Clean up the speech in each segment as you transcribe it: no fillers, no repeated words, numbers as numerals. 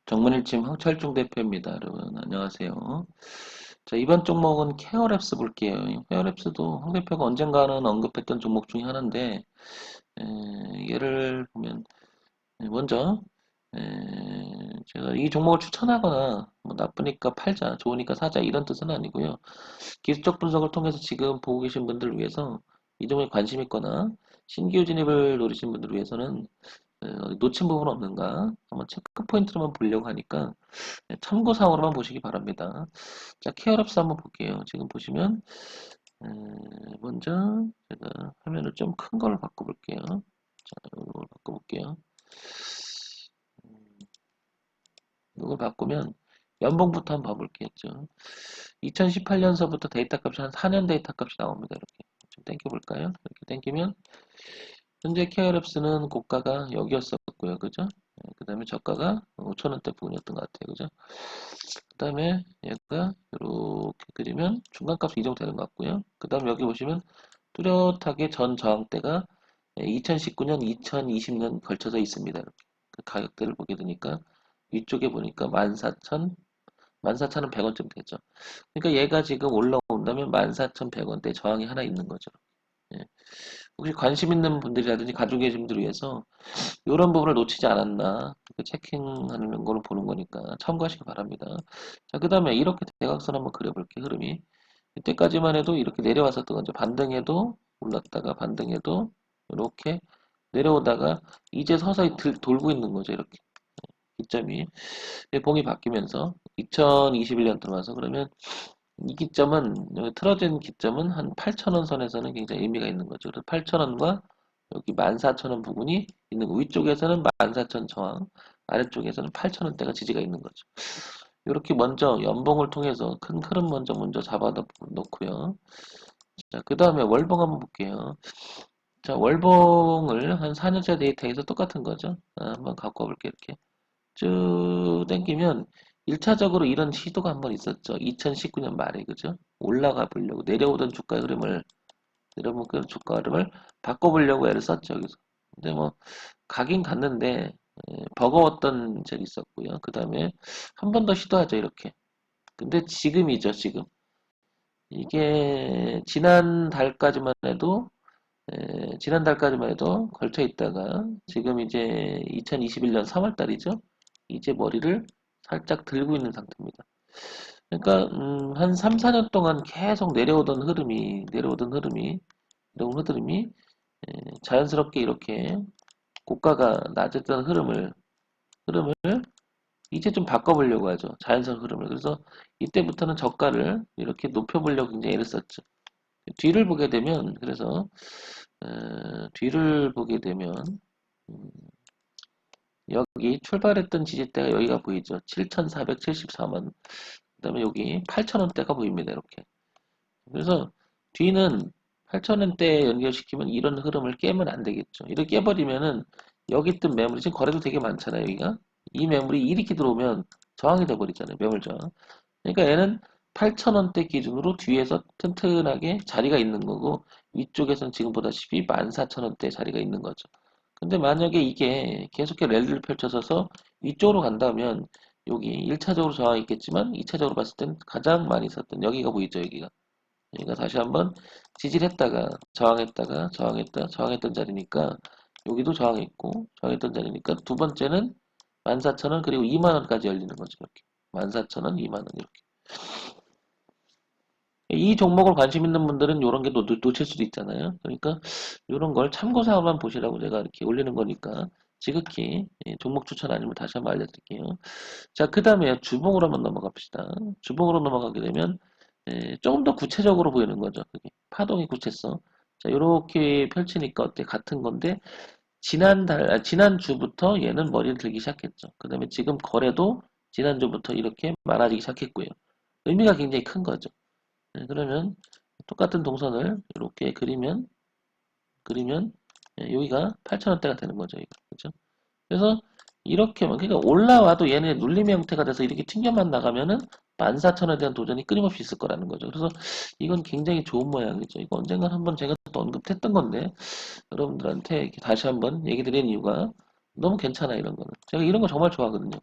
정문일침 황철중 대표입니다. 여러분 안녕하세요. 자, 이번 종목은 케어랩스 볼게요. 케어랩스도 황 대표가 언젠가는 언급했던 종목 중에 하나인데 얘를 보면 먼저 제가 이 종목을 추천하거나 뭐 나쁘니까 팔자, 좋으니까 사자 이런 뜻은 아니고요. 기술적 분석을 통해서 지금 보고 계신 분들을 위해서 이 종목에 관심 있거나 신규 진입을 노리신 분들을 위해서는 놓친 부분 없는가 한번 체크 포인트로만 보려고 하니까 참고사항으로만 보시기 바랍니다. 자, 케어랩스 한번 볼게요. 지금 보시면 먼저 제가 화면을 좀 큰 걸로 바꿔볼게요. 자, 이걸 바꿔볼게요. 이걸 바꾸면 연봉부터 한번 봐볼게요. 2018년서부터 데이터 값이 한 4년 데이터 값이 나옵니다. 이렇게 좀 당겨볼까요? 이렇게 당기면 현재 케어랩스는 고가가 여기였었고요. 그죠? 그 다음에 저가가 5천원대 부분이었던 것 같아요. 그죠? 그 다음에 얘가 이렇게 그리면 중간값이 이 정도 되는 것 같고요. 그 다음에 여기 보시면 뚜렷하게 전 저항대가 2019년, 2020년 걸쳐져 있습니다. 이렇게 그 가격대를 보게 되니까 위쪽에 보니까 14,000, 14,000은 100원쯤 되죠. 그러니까 얘가 지금 올라온다면 14,100원대 저항이 하나 있는 거죠. 예. 혹시 관심 있는 분들이라든지 가지고 계신 분들을 위해서 이런 부분을 놓치지 않았나 체킹하는 거를 보는 거니까 참고하시기 바랍니다. 자, 그 다음에 이렇게 대각선 한번 그려볼게요. 흐름이 이때까지만 해도 이렇게 내려왔었던 거죠. 반등해도 올랐다가 반등해도 이렇게 내려오다가 이제 서서히 돌고 있는 거죠. 이렇게 기점이 봉이 바뀌면서 2021년 들어와서 그러면 이 기점은 여기 틀어진 기점은 한 8,000원 선에서는 굉장히 의미가 있는 거죠. 그래서 8,000원과 여기 14,000원 부분이 있는 거. 위쪽에서는 14,000 저항, 아래쪽에서는 8,000원대가 지지가 있는 거죠. 이렇게 먼저 연봉을 통해서 큰 흐름 먼저 잡아 놓고요. 자, 그 다음에 월봉 한번 볼게요. 자, 월봉을 한 4년째 데이터에서 똑같은 거죠. 한번 갖고 와볼게요. 이렇게 쭉 당기면 1차적으로 이런 시도가 한번 있었죠. 2019년 말에 그죠? 올라가 보려고 내려오던 주가 흐름을 내려오던 주가 흐름을 바꿔보려고 애를 썼죠. 여기서. 근데 뭐 가긴 갔는데 버거웠던 적이 있었고요. 그 다음에 한 번 더 시도하죠. 이렇게. 근데 지금이죠. 지금. 이게 지난달까지만 해도 걸쳐 있다가 지금 이제 2021년 3월 달이죠. 이제 머리를 살짝 들고 있는 상태입니다. 그러니까 한 3, 4년 동안 계속 내려오던 흐름이 자연스럽게 이렇게 고가가 낮았던 흐름을 이제 좀 바꿔보려고 하죠. 자연스러운 흐름을. 그래서 이때부터는 저가를 이렇게 높여보려고 굉장히 애를 썼죠. 뒤를 보게 되면 그래서 뒤를 보게 되면 음, 여기 출발했던 지지대가 여기가 보이죠. 7,474원. 그 다음에 여기 8,000원대가 보입니다. 이렇게. 그래서 뒤는 8,000원대에 연결시키면 이런 흐름을 깨면 안 되겠죠. 이렇게 깨버리면은 여기 뜬 매물이 지금 거래도 되게 많잖아요. 여기가. 이 매물이 이렇게 들어오면 저항이 돼버리잖아요. 매물 저항. 그러니까 얘는 8,000원대 기준으로 뒤에서 튼튼하게 자리가 있는 거고 위쪽에서는 지금 보다시피 14,000원대 자리가 있는 거죠. 근데 만약에 이게 계속해 랠리를 펼쳐서서 위쪽으로 간다면 여기 1차적으로 저항이 있겠지만 2차적으로 봤을 땐 가장 많이 있었던 여기가 보이죠. 여기가 다시 한번 지지를 했다가 저항했던 자리니까 여기도 저항했고 저항했던 자리니까 두 번째는 14,000원 그리고 2만원까지 열리는 거죠. 이렇게 14,000원 2만원 이렇게 이 종목을 관심 있는 분들은 이런 게 놓칠 수도 있잖아요. 그러니까 이런 걸 참고사항만 보시라고 제가 이렇게 올리는 거니까 지극히 종목 추천 아니면 다시 한번 알려드릴게요. 자, 그 다음에 주봉으로 한번 넘어가 봅시다. 주봉으로 넘어가게 되면 조금 더 구체적으로 보이는 거죠. 그게 파동의 구체성. 자, 이렇게 펼치니까 어때? 같은 건데 지난주부터 얘는 머리를 들기 시작했죠. 그 다음에 지금 거래도 지난주부터 이렇게 많아지기 시작했고요. 의미가 굉장히 큰 거죠. 그러면 똑같은 동선을 이렇게 그리면 여기가 8,000원대가 되는 거죠. 이거. 그죠? 그래서 이렇게만 그러니까 올라와도 얘네 눌림의 형태가 돼서 이렇게 튕겨만 나가면은 14,000원에 대한 도전이 끊임없이 있을 거라는 거죠. 그래서 이건 굉장히 좋은 모양이죠. 이거 언젠가 한번 제가 또 언급했던 건데 여러분들한테 이렇게 다시 한번 얘기 드리는 이유가 너무 괜찮아 이런 거는. 제가 이런 거 정말 좋아하거든요.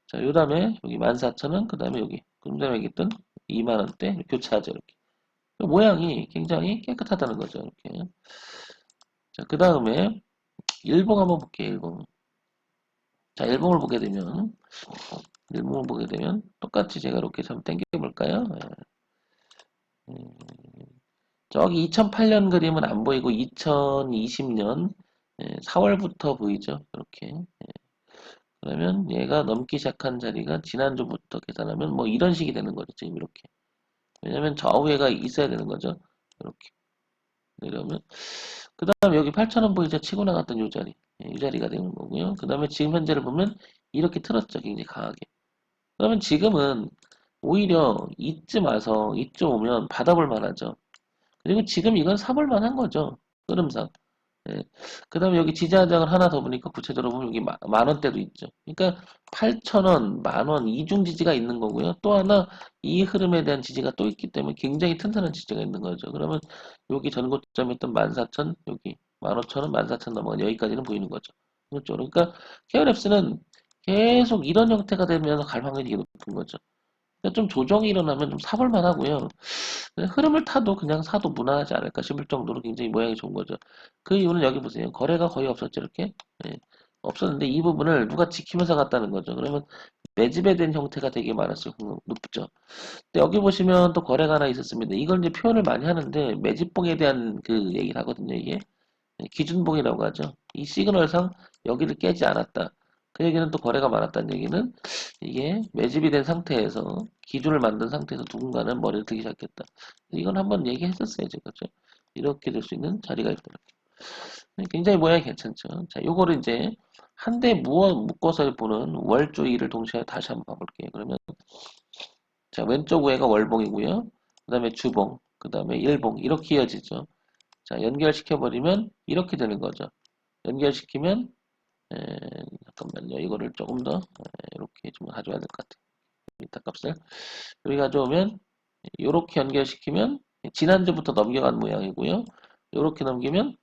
자, 요 다음에 여기 14,000원, 그 다음에 여기 좀 전에 얘기했던 2만원대 교차하죠. 이렇게. 모양이 굉장히 깨끗하다는 거죠. 이렇게. 자, 그 다음에 일봉 한번 볼게요. 일봉. 자, 일봉을 보게 되면 똑같이 제가 이렇게 좀 당겨 볼까요? 저기 2008년 그림은 안 보이고 2020년 4월부터 보이죠. 이렇게. 그러면 얘가 넘기 시작한 자리가 지난주부터 계산하면 뭐 이런 식이 되는 거죠. 지금 이렇게. 왜냐면 좌우에가 있어야 되는 거죠. 이렇게. 이러면 그 다음에 여기 8,000원 보이죠? 치고 나갔던 이 자리. 이 자리가 되는 거고요. 그 다음에 지금 현재를 보면 이렇게 틀었죠. 굉장히 강하게. 그러면 지금은 오히려 이쯤 와서 이쯤 오면 받아볼 만하죠. 그리고 지금 이건 사볼 만한 거죠. 흐름상. 예. 그 다음에 여기 지지하장을 하나 더 보니까 구체적으로 보면 여기 만 원대도 있죠. 그러니까 8,000원, 만원 이중 지지가 있는 거고요. 또 하나 이 흐름에 대한 지지가 또 있기 때문에 굉장히 튼튼한 지지가 있는 거죠. 그러면 여기 전고점이었던 14,000, 여기 15,000원, 14,000 넘어간 여기까지는 보이는 거죠. 그렇죠. 그러니까 KRF는 계속 이런 형태가 되면 갈 확률이 높은 거죠. 그러니까 좀 조정이 일어나면 좀 사볼 만하고요. 흐름을 타도 그냥 사도 무난하지 않을까 싶을 정도로 굉장히 모양이 좋은 거죠. 그 이유는 여기 보세요. 거래가 거의 없었죠, 이렇게. 예, 없었는데 이 부분을 누가 지키면서 갔다는 거죠. 그러면 매집에 대한 형태가 되게 많았을 확률이 높죠. 근데 여기 보시면 또 거래가 하나 있었습니다. 이걸 이제 표현을 많이 하는데 매집봉에 대한 그 얘기를 하거든요, 이게. 기준봉이라고 하죠. 이 시그널상 여기를 깨지 않았다. 그 얘기는 또 거래가 많았다는 얘기는 이게 매집이 된 상태에서 기준을 만든 상태에서 누군가는 머리를 들기 시작했다. 이건 한번 얘기했었어요, 제가. 그죠? 이렇게 될 수 있는 자리가 있더라고요. 굉장히 모양이 괜찮죠. 자, 요거를 이제 한 대 묶어서 보는 월조일을 동시에 다시 한번 봐볼게요. 그러면 자, 왼쪽 우회가 월봉이고요. 그 다음에 주봉, 그 다음에 일봉 이렇게 이어지죠. 자, 연결시켜버리면 이렇게 되는 거죠. 연결시키면 에, 잠깐만요. 이거를 조금 더 이렇게 좀 가져와야 될 것 같아요. 미터 값을 여기 가져오면 이렇게 연결시키면 지난주부터 넘겨간 모양이고요. 이렇게 넘기면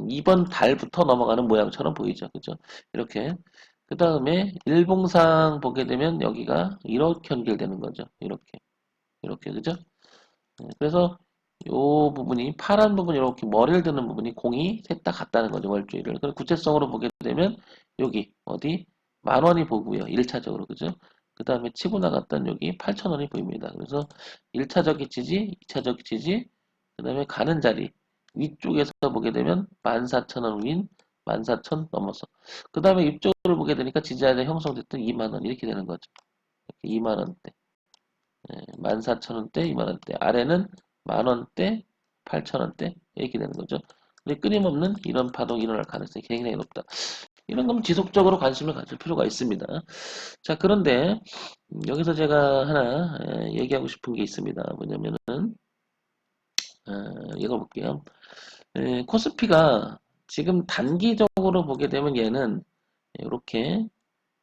이번 달부터 넘어가는 모양처럼 보이죠. 그죠? 이렇게 그 다음에 일봉상 보게 되면 여기가 이렇게 연결되는 거죠. 이렇게 그죠? 그래서 요 부분이 파란 부분 이렇게 머리를 드는 부분이 공이 셋 다 같다는 거죠. 월주일을. 그럼 구체성으로 보게 되면 여기 어디 만 원이 보고요. 1차적으로 그죠? 그 다음에 치고 나갔던 여기 8,000원이 보입니다. 그래서 1차적 지지, 2차적 지지, 그 다음에 가는 자리 위쪽에서 보게 되면 14,000원 윈, 14,000 넘어서 그 다음에 이쪽으로 보게 되니까 지지하자 형성됐던 2만원 이렇게 되는 거죠. 이렇게 2만원대. 14,000원대, 2만원대. 아래는 만원대, 8,000원대. 이렇게 되는 거죠. 근데 끊임없는 이런 파동이 일어날 가능성이 굉장히 높다. 이런 건 지속적으로 관심을 가질 필요가 있습니다. 자, 그런데 여기서 제가 하나 얘기하고 싶은 게 있습니다. 뭐냐면은 이거 볼게요. 코스피가 지금 단기적으로 보게 되면 얘는 이렇게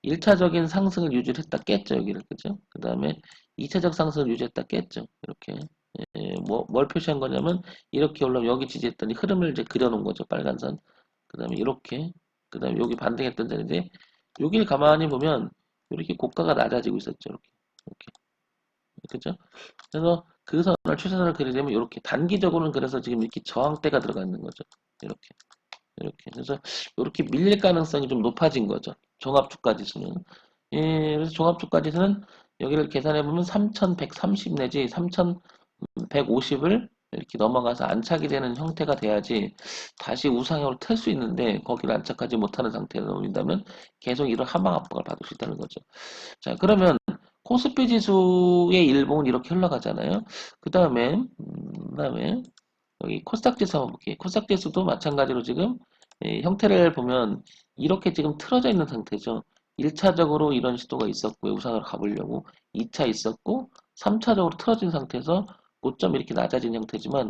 1차적인 상승을 유지했다 깼죠, 여기를. 그죠? 그 다음에 2차적 상승을 유지했다 깼죠. 이렇게. 뭘 표시한 거냐면, 이렇게 올라오면 여기 지지했더니 흐름을 이제 그려놓은 거죠, 빨간 선. 그 다음에 이렇게. 그 다음에 여기 반등했던 자리인데, 여기를 가만히 보면, 이렇게 고가가 낮아지고 있었죠, 이렇게. 이렇게. 그죠? 그래서 그 선을, 추세선을 그리려면, 이렇게. 단기적으로는 그래서 지금 이렇게 저항대가 들어가 있는 거죠. 이렇게. 이렇게. 그래서 이렇게 밀릴 가능성이 좀 높아진 거죠. 종합주가지수는. 그래서 종합주가지수는 여기를 계산해보면 3,130 내지 3,150을 이렇게 넘어가서 안착이 되는 형태가 돼야지 다시 우상향으로 틀 수 있는데 거기를 안착하지 못하는 상태로 놓인다면 계속 이런 하방 압박을 받을 수 있다는 거죠. 자, 그러면 코스피 지수의 일봉은 이렇게 흘러가잖아요. 그 다음에 여기 코스닥 지수 한번 볼게요. 코스닥 지수도 마찬가지로 지금 형태를 보면 이렇게 지금 틀어져 있는 상태죠. 1차적으로 이런 시도가 있었고요. 우상으로 가보려고 2차 있었고 3차적으로 틀어진 상태에서 고점 이렇게 낮아진 형태지만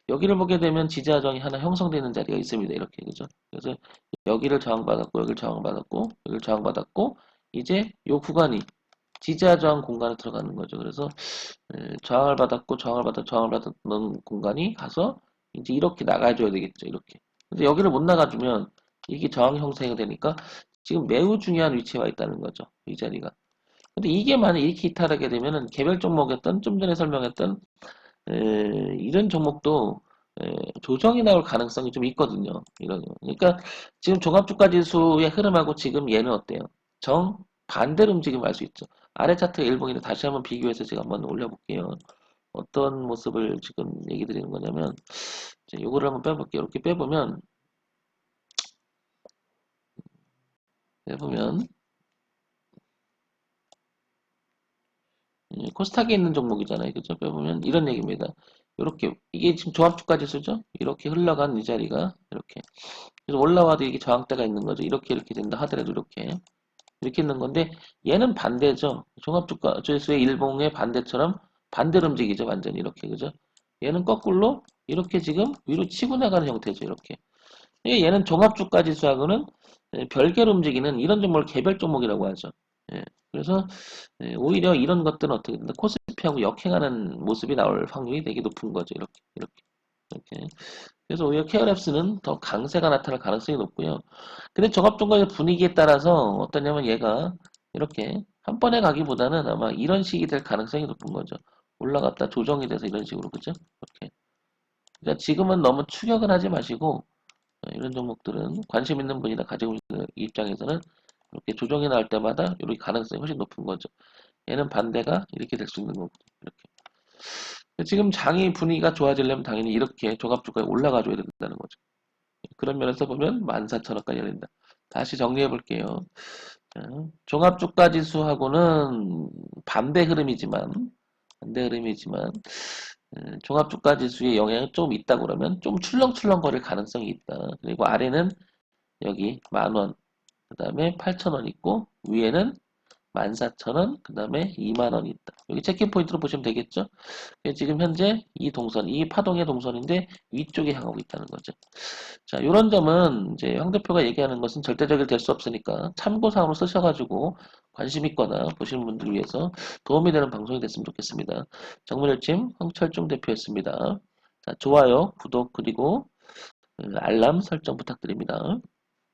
여기를 보게 되면 지지하정이 하나 형성되는 자리가 있습니다. 이렇게 그죠? 그래서 여기를 저항받았고 여기를 저항받았고 여기를 저항받았고 이제 이 구간이 지지하 저항 공간에 들어가는 거죠. 그래서 저항을 받았던 공간이 가서 이제 이렇게 나가줘야 되겠죠. 이렇게. 근데 여기를 못 나가주면 이게 저항 형성이 되니까 지금 매우 중요한 위치에 와 있다는 거죠. 이 자리가. 근데 이게 만약 이렇게 이탈하게 되면은 개별 종목이었던 좀 전에 설명했던 이런 종목도 조정이 나올 가능성이 좀 있거든요. 이런 그러니까 지금 종합주가지수의 흐름하고 지금 얘는 어때요? 정 반대로 움직임을 알 수 있죠. 아래 차트 일봉이랑 다시 한번 비교해서 제가 한번 올려볼게요. 어떤 모습을 지금 얘기 드리는 거냐면 이제 요거를 한번 빼볼게요. 이렇게 빼보면 코스닥에 있는 종목이잖아요. 그죠? 빼보면 이런 얘기입니다. 이렇게 이게 지금 종합주가 지수죠? 이렇게 흘러간 이 자리가 이렇게 그래서 올라와도 이게 저항대가 있는 거죠. 이렇게 된다 하더라도 이렇게 있는 건데 얘는 반대죠. 종합주가 지수의 일봉의 반대처럼 반대로 움직이죠. 완전히 이렇게 그죠? 얘는 거꾸로 이렇게 지금 위로 치고 나가는 형태죠. 이렇게. 얘는 종합주가 지수하고는 별개로 움직이는 이런 종목을 개별 종목이라고 하죠. 예, 그래서 오히려 이런 것들은 어떻게 된다? 코스피하고 역행하는 모습이 나올 확률이 되게 높은 거죠. 이렇게. 그래서 오히려 케어랩스는 더 강세가 나타날 가능성이 높고요. 근데 종합종가의 분위기에 따라서 어떠냐면 얘가 이렇게 한 번에 가기보다는 아마 이런 식이 될 가능성이 높은 거죠. 올라갔다 조정이 돼서 이런 식으로 그죠? 이렇게. 그러니까 지금은 너무 추격을 하지 마시고 이런 종목들은 관심 있는 분이나 가지고 있는 입장에서는 이렇게 조정이 나올 때마다 이렇게 가능성이 훨씬 높은 거죠. 얘는 반대가 이렇게 될 수 있는 거고 이렇게. 지금 장이 분위기가 좋아지려면 당연히 이렇게 종합주가에 올라가줘야 된다는 거죠. 그런 면에서 보면 14,000원까지 열린다. 다시 정리해 볼게요. 자, 종합주가 지수하고는 반대 흐름이지만 종합주가 지수의 영향이 좀 있다 그러면 좀 출렁출렁 거릴 가능성이 있다. 그리고 아래는 여기 10,000원, 그 다음에 8,000원 있고 위에는 14,000원, 그 다음에 20,000원이 있다. 여기 체킹 포인트로 보시면 되겠죠? 지금 현재 이 동선, 이 파동의 동선인데 위쪽에 향하고 있다는 거죠. 자, 이런 점은 이제 황 대표가 얘기하는 것은 절대적이 될 수 없으니까 참고사항으로 쓰셔가지고 관심 있거나 보시는 분들 위해서 도움이 되는 방송이 됐으면 좋겠습니다. 정문일침 황철중 대표였습니다. 자, 좋아요, 구독 그리고 알람 설정 부탁드립니다.